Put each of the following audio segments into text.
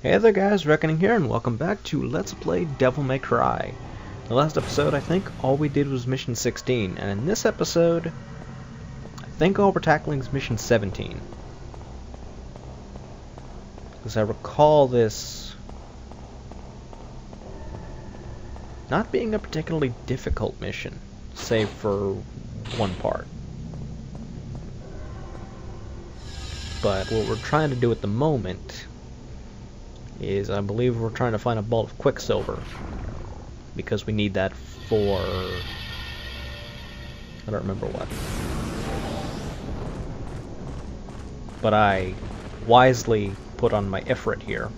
Hey there guys, Reckoning here, and welcome back to Let's Play Devil May Cry. The last episode, I think, all we did was Mission 16, and in this episode, I think all we're tackling is Mission 17. Because I recall this not being a particularly difficult mission, save for one part. But what we're trying to do at the moment is, I believe we're trying to find a ball of Quicksilver, because we need that for, I don't remember what. But I wisely put on my Ifrit here,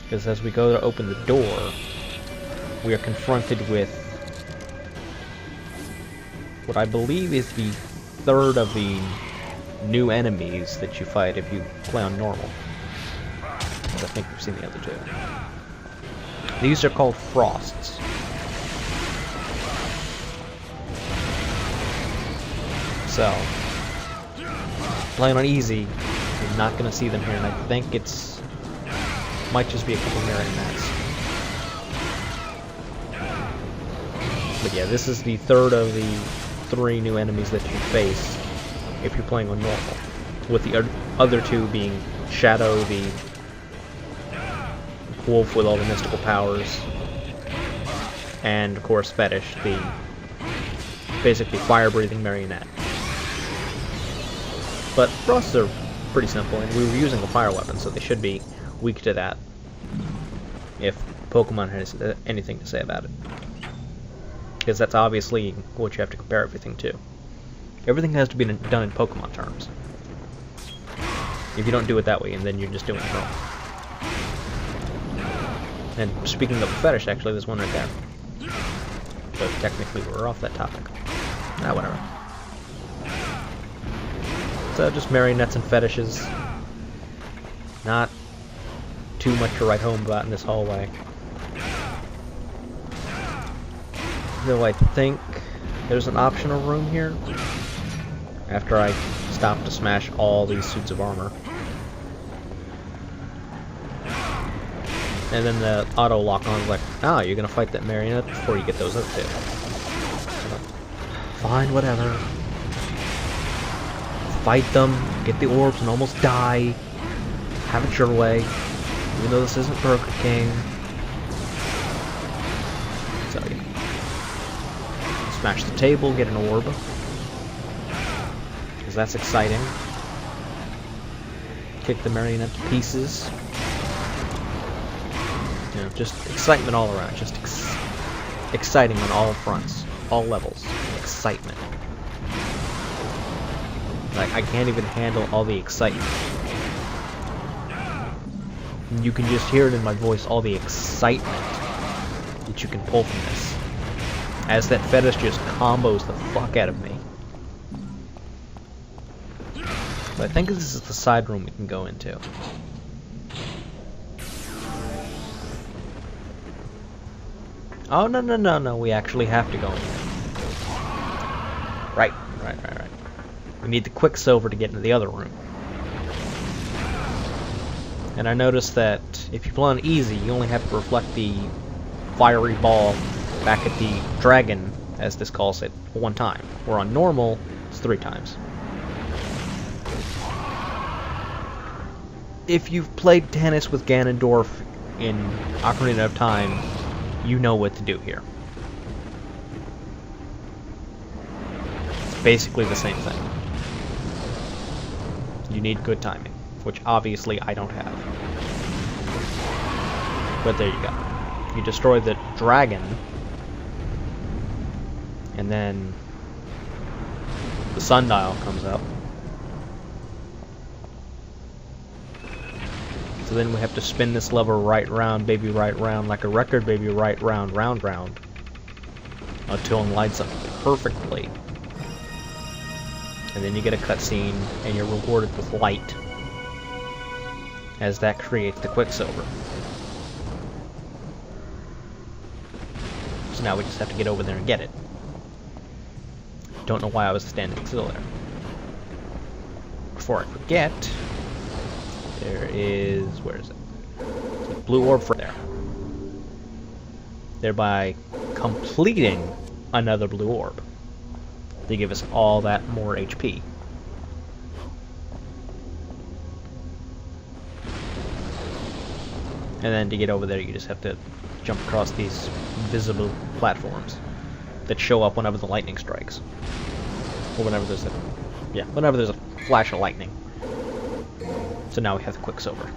because as we go to open the door, we are confronted with what I believe is the third of the new enemies that you fight if you play on normal. I think we've seen the other two. These are called Frosts. So, playing on easy, you're not going to see them here, and I think might just be a couple marionettes. But yeah, this is the third of the three new enemies that you face if you're playing on normal, with the other two being Shadow, the wolf with all the mystical powers, and of course Fetish, the basically fire-breathing marionette. But Frosts are pretty simple, and we were using a fire weapon, so they should be weak to that, if Pokemon has anything to say about it. Because that's obviously what you have to compare everything to. Everything has to be done in Pokemon terms. If you don't do it that way, and then you're just doing it wrong. And speaking of Fetish, actually, there's one right there. So technically we're off that topic. Ah, whatever. So just marionettes and fetishes. Not too much to write home about in this hallway. Though I think there's an optional room here, after I stop to smash all these suits of armor. And then the auto lock on is like, ah, you're gonna fight that marionette before you get those other two. Fine, whatever. Fight them, get the orbs, and almost die. Have it your way, even though this isn't Burger King. So yeah. Smash the table, get an orb. Because that's exciting. Kick the marionette to pieces. You know, just excitement all around. Just exciting on all fronts, all levels. Excitement. Like, I can't even handle all the excitement. And you can just hear it in my voice, all the excitement that you can pull from this. As that Fetish just combos the fuck out of me. But I think this is the side room we can go into. Oh, no, we actually have to go in there. Right. We need the Quicksilver to get into the other room. And I noticed that if you play on easy, you only have to reflect the fiery ball back at the dragon, as this calls it, one time. Where on normal, it's 3 times. If you've played tennis with Ganondorf in Ocarina of Time, you know what to do here. It's basically the same thing. You need good timing, which obviously I don't have. But there you go. You destroy the dragon, and then the sundial comes up. So then we have to spin this lever right round, baby, right round, like a record, baby, right round, round, round, until it lights up perfectly. And then you get a cutscene, and you're rewarded with light, as that creates the Quicksilver. So now we just have to get over there and get it. Don't know why I was standing still there. Before I forget, there is... where is it? Blue orb for there. Thereby completing another blue orb. They give us all that more HP. And then to get over there, you just have to jump across these visible platforms that show up whenever the lightning strikes. Or whenever there's a flash of lightning. So now we have the Quicksilver.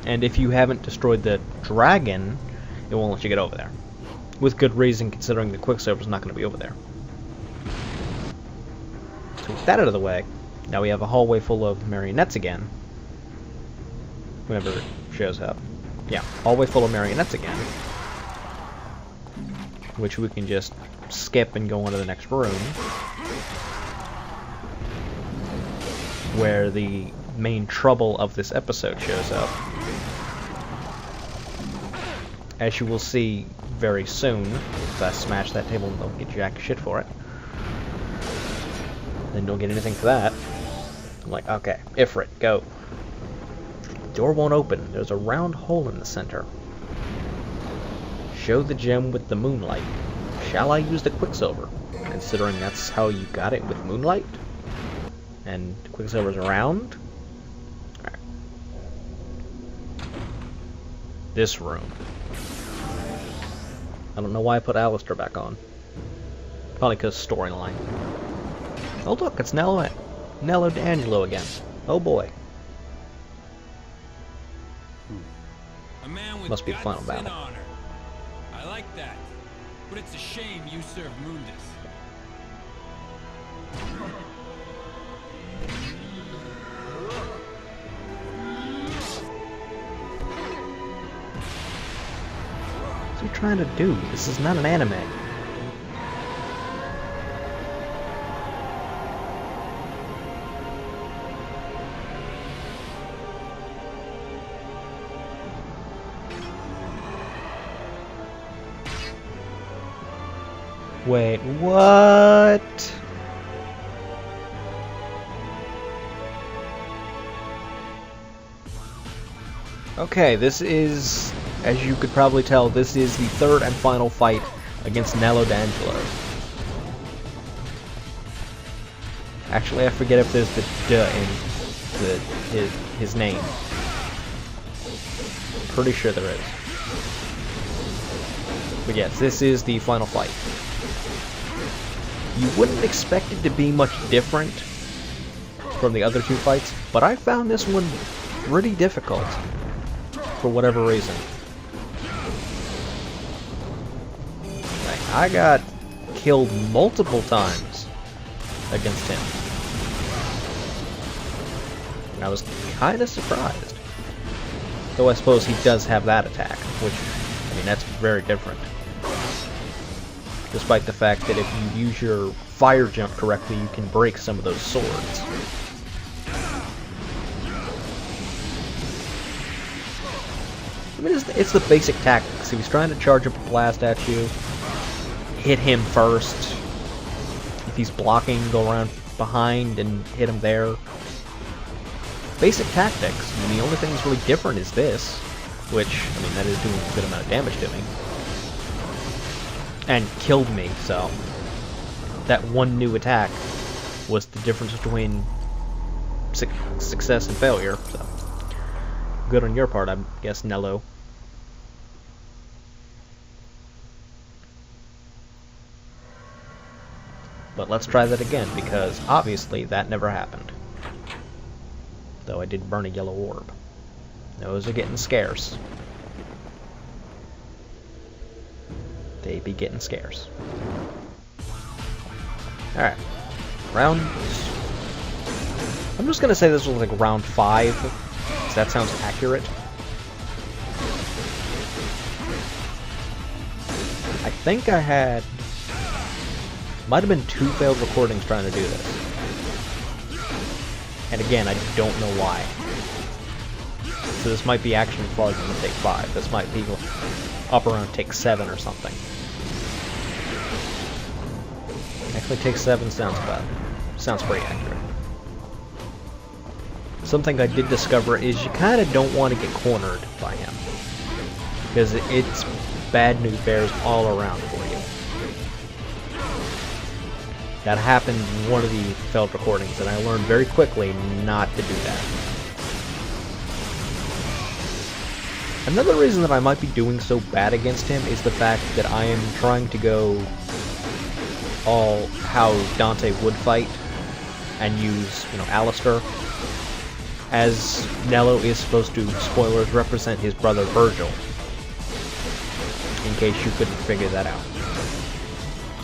And if you haven't destroyed the dragon, it won't let you get over there. With good reason, considering the Quicksilver's not going to be over there. So with that out of the way, now we have a hallway full of marionettes again. Whenever it shows up. Yeah, hallway full of marionettes again. Which we can just skip and go on to the next room. Where the main trouble of this episode shows up. As you will see very soon, if I smash that table and don't get jack shit for it. Then don't get anything for that. I'm like, okay, Ifrit, go. Door won't open. There's a round hole in the center. Show the gem with the moonlight. Shall I use the Quicksilver? Considering that's how you got it with moonlight? And Quicksilver's around? Alright. This room. I don't know why I put Alistair back on. Probably because storyline. Oh look, it's Nello D'Angelo again. Oh boy. A man with Must be the final guts and battle. honor. I like that. But it's a shame you serve Mundus. What's he trying to do? This is not an anime. Wait, what? Okay, this is, as you could probably tell, this is the third and final fight against Nello D'Angelo. Actually, I forget if there's the duh in his name. Pretty sure there is. But yes, this is the final fight. You wouldn't expect it to be much different from the other two fights, but I found this one pretty difficult for whatever reason. Like, I got killed multiple times against him. And I was kind of surprised. Though I suppose he does have that attack, which, I mean, that's very different. Despite the fact that if you use your fire jump correctly, you can break some of those swords. I mean, it's the basic tactics. If he's trying to charge up a blast at you, hit him first. If he's blocking, go around behind and hit him there. Basic tactics. I mean, the only thing that's really different is this, which, I mean, that is doing a good amount of damage to me. And killed me, so that one new attack was the difference between success and failure, so good on your part, I guess, Nello. But let's try that again, because obviously that never happened. Though I did burn a yellow orb. Those are getting scarce. They be getting scarce. Alright. Round... I'm just gonna say this was like round 5, because that sounds accurate. I think I had... might have been 2 failed recordings trying to do this. And again, I don't know why. So this might be actually farther than take 5. This might be up around take 7 or something. Actually, take 7 sounds bad. Sounds pretty accurate. something I did discover is you kind of don't want to get cornered by him, because it's bad news bears all around for you. That happened in one of the failed recordings, and I learned very quickly not to do that. Another reason that I might be doing so bad against him is the fact that I am trying to go all how Dante would fight and use, Alistair, as Nello is supposed to, spoilers, represent his brother Virgil, in case you couldn't figure that out.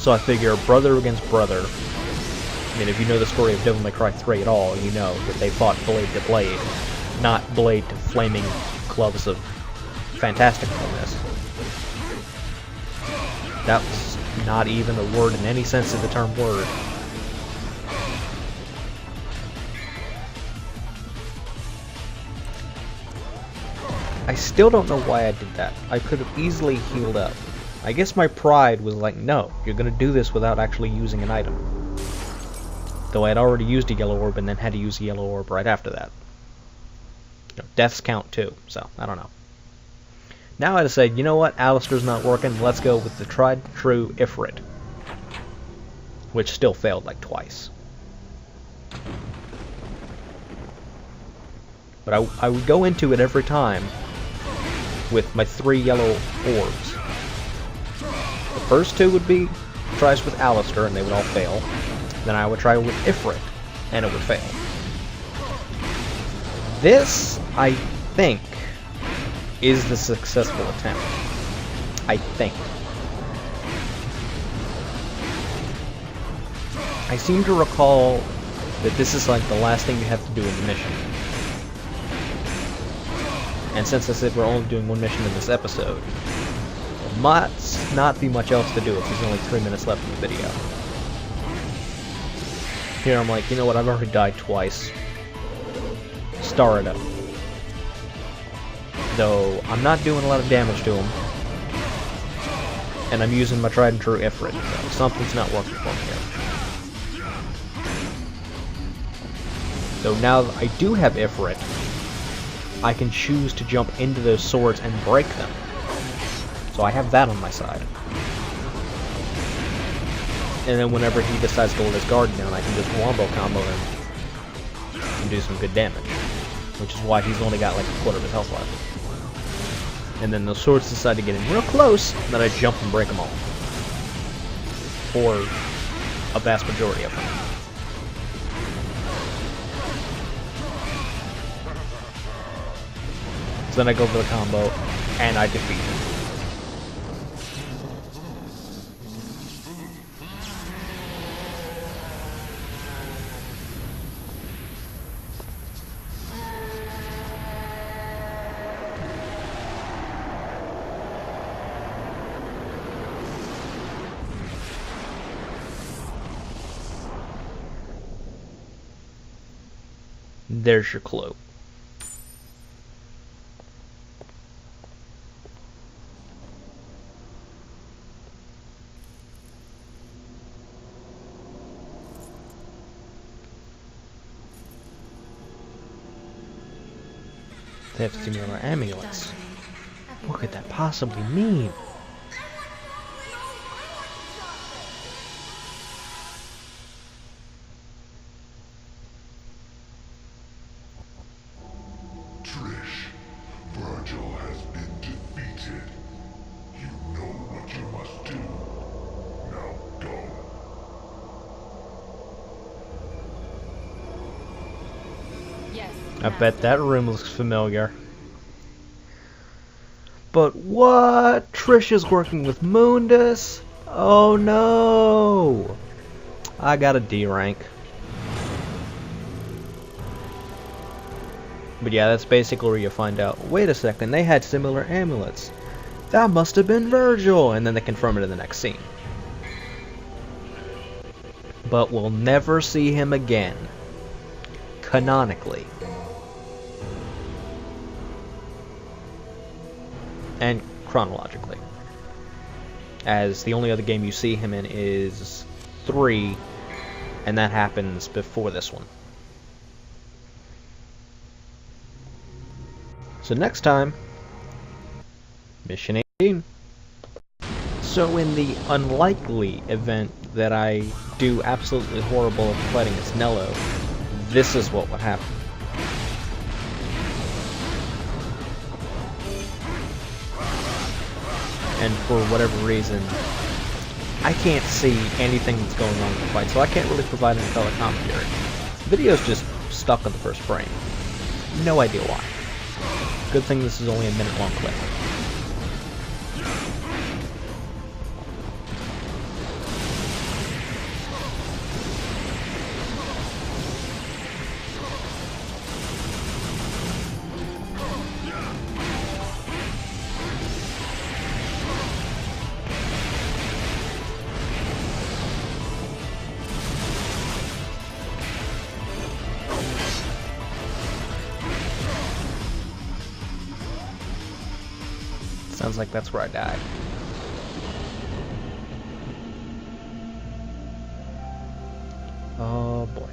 So I figure brother against brother. I mean, if you know the story of Devil May Cry 3 at all, you know that they fought blade to blade, not blade to flaming gloves of fantasticalness. That was not even a word in any sense of the term word. I still don't know why I did that. I could have easily healed up. I guess my pride was like, no, you're gonna do this without actually using an item. Though I had already used a yellow orb and then had to use a yellow orb right after that. Deaths count too, so I don't know. Now I decided, you know what, Alistair's not working, let's go with the tried and true Ifrit. Which still failed like twice. But I would go into it every time with my 3 yellow orbs. The first 2 would be tries with Alistair, and they would all fail. Then I would try with Ifrit, and it would fail. This, I think, is the successful attempt. I think. I seem to recall that this is like the last thing you have to do in the mission. And since I said we're only doing one mission in this episode, there must not be much else to do if there's only 3 minutes left in the video. Here I'm like, you know what, I've already died twice. Star it up. Though, I'm not doing a lot of damage to him. And I'm using my tried and true Ifrit, so something's not working for me here. Though now that I do have Ifrit, I can choose to jump into those swords and break them. So I have that on my side. And then whenever he decides to let his guard down, I can just wombo combo him and do some good damage. Which is why he's only got like a quarter of his health left. And then those swords decide to get in real close, and then I jump and break them all. Or a vast majority of them. So then I go for the combo, and I defeat him. There's your clue. They have similar amulets. What could that possibly mean? Trish, Virgil has been defeated. You know what you must do. Now go. Yes. I bet that room looks familiar. But what? Trish is working with Mundus? Oh no! I got a D rank. But yeah, that's basically where you find out, wait a second, they had similar amulets. That must have been Virgil! And then they confirm it in the next scene. But we'll never see him again. Canonically. And chronologically. As the only other game you see him in is 3, and that happens before this one. So next time, Mission 18. So in the unlikely event that I do absolutely horrible at fighting as Nello, this is what would happen. And for whatever reason, I can't see anything that's going on in the fight, so I can't really provide any color commentary. The video's just stuck on the first frame. No idea why. Good thing this is only a minute-long clip. Sounds like that's where I die. Oh boy.